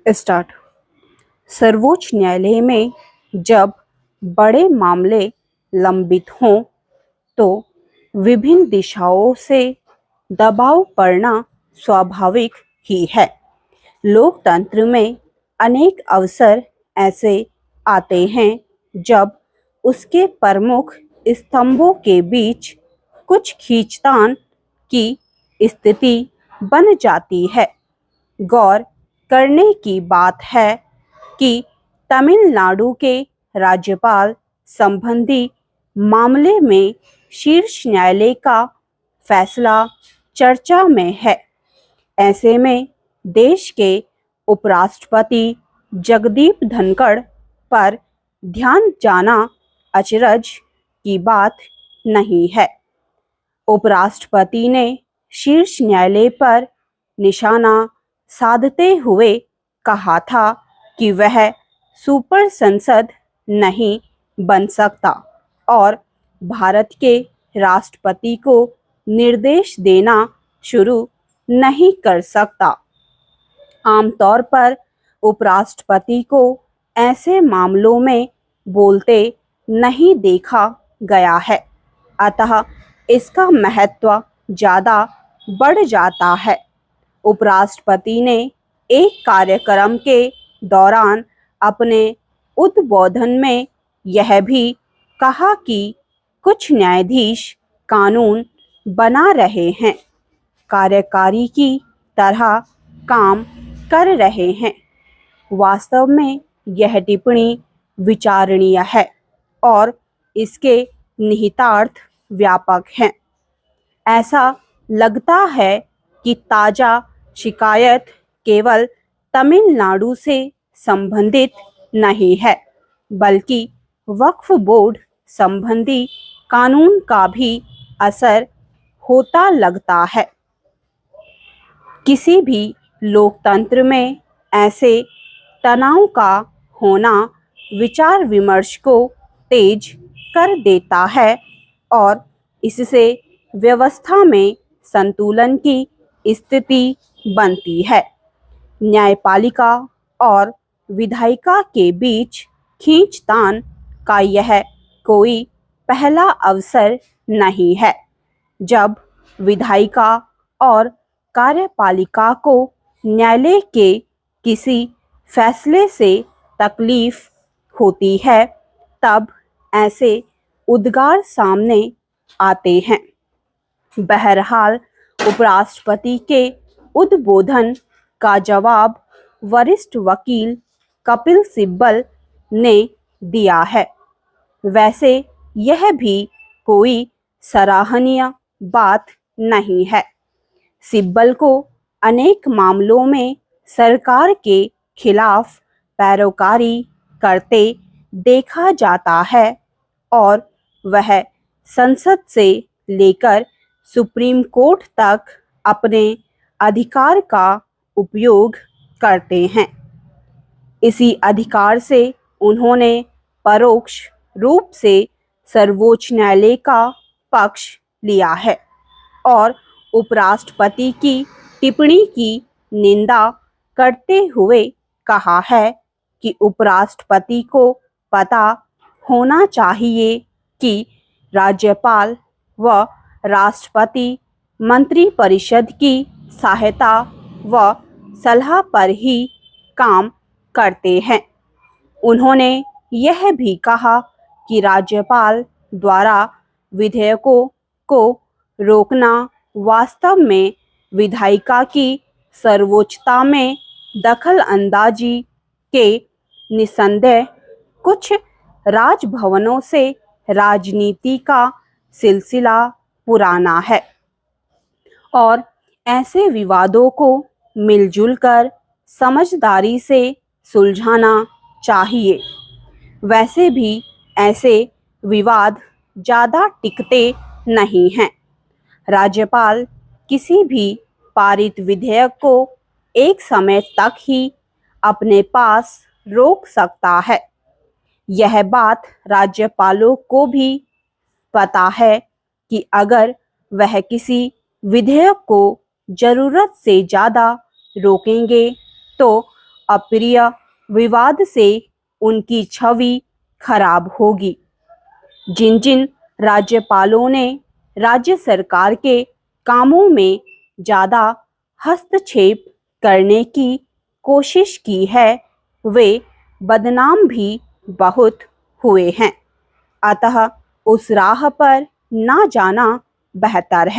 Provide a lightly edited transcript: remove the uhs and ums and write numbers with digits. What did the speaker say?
Start. सर्वोच्च न्यायालय में जब बड़े मामले लंबित हों तो विभिन्न दिशाओं से दबाव पड़ना स्वाभाविक ही है। लोकतंत्र में अनेक अवसर ऐसे आते हैं जब उसके प्रमुख स्तंभों के बीच कुछ खींचतान की स्थिति बन जाती है। गौर करने की बात है कि तमिलनाडु के राज्यपाल संबंधी मामले में शीर्ष न्यायालय का फैसला चर्चा में है। ऐसे में देश के उपराष्ट्रपति जगदीप धनखड़ पर ध्यान जाना अचरज की बात नहीं है। उपराष्ट्रपति ने शीर्ष न्यायालय पर निशाना साधते हुए कहा था कि वह सुपर संसद नहीं बन सकता और भारत के राष्ट्रपति को निर्देश देना शुरू नहीं कर सकता। आमतौर पर उपराष्ट्रपति को ऐसे मामलों में बोलते नहीं देखा गया है, अतः इसका महत्व ज़्यादा बढ़ जाता है। उपराष्ट्रपति ने एक कार्यक्रम के दौरान अपने उद्बोधन में यह भी कहा कि कुछ न्यायाधीश कानून बना रहे हैं, कार्यकारी की तरह काम कर रहे हैं। वास्तव में यह टिप्पणी विचारणीय है और इसके निहितार्थ व्यापक हैं। ऐसा लगता है कि ताज़ा शिकायत केवल तमिलनाडु से संबंधित नहीं है, बल्कि वक्फ बोर्ड संबंधी कानून का भी असर होता लगता है। किसी भी लोकतंत्र में ऐसे तनाव का होना विचार विमर्श को तेज कर देता है और इससे व्यवस्था में संतुलन की स्थिति बनती है। न्यायपालिका और विधायिका के बीच खींचतान का यह कोई पहला अवसर नहीं है। जब विधायिका और कार्यपालिका को न्यायालय के किसी फैसले से तकलीफ होती है, तब ऐसे उद्गार सामने आते हैं। बहरहाल उपराष्ट्रपति के उद्बोधन का जवाब वरिष्ठ वकील कपिल सिब्बल ने दिया है। वैसे यह भी कोई सराहनीय बात नहीं है। सिब्बल को अनेक मामलों में सरकार के खिलाफ पैरोकारी करते देखा जाता है और वह संसद से लेकर सुप्रीम कोर्ट तक अपने अधिकार का उपयोग करते हैं। इसी अधिकार से उन्होंने परोक्ष रूप से सर्वोच्च न्यायालय का पक्ष लिया है और उपराष्ट्रपति की टिप्पणी की निंदा करते हुए कहा है कि उपराष्ट्रपति को पता होना चाहिए कि राज्यपाल व राष्ट्रपति मंत्रिपरिषद की सहायता व सलाह पर ही काम करते हैं। उन्होंने यह भी कहा कि राज्यपाल द्वारा विधेयकों को रोकना वास्तव में विधायिका की सर्वोच्चता में दखल अंदाजी के निस्संदेह कुछ राजभवनों से राजनीति का सिलसिला पुराना है और ऐसे विवादों को मिलजुल कर समझदारी से सुलझाना चाहिए। वैसे भी ऐसे विवाद ज़्यादा टिकते नहीं हैं। राज्यपाल किसी भी पारित विधेयक को एक समय तक ही अपने पास रोक सकता है। यह बात राज्यपालों को भी पता है कि अगर वह किसी विधेयक को जरूरत से ज़्यादा रोकेंगे तो अप्रिय विवाद से उनकी छवि खराब होगी। जिन जिन राज्यपालों ने राज्य सरकार के कामों में ज़्यादा हस्तक्षेप करने की कोशिश की है वे बदनाम भी बहुत हुए हैं। अतः उस राह पर ना जाना बेहतर है।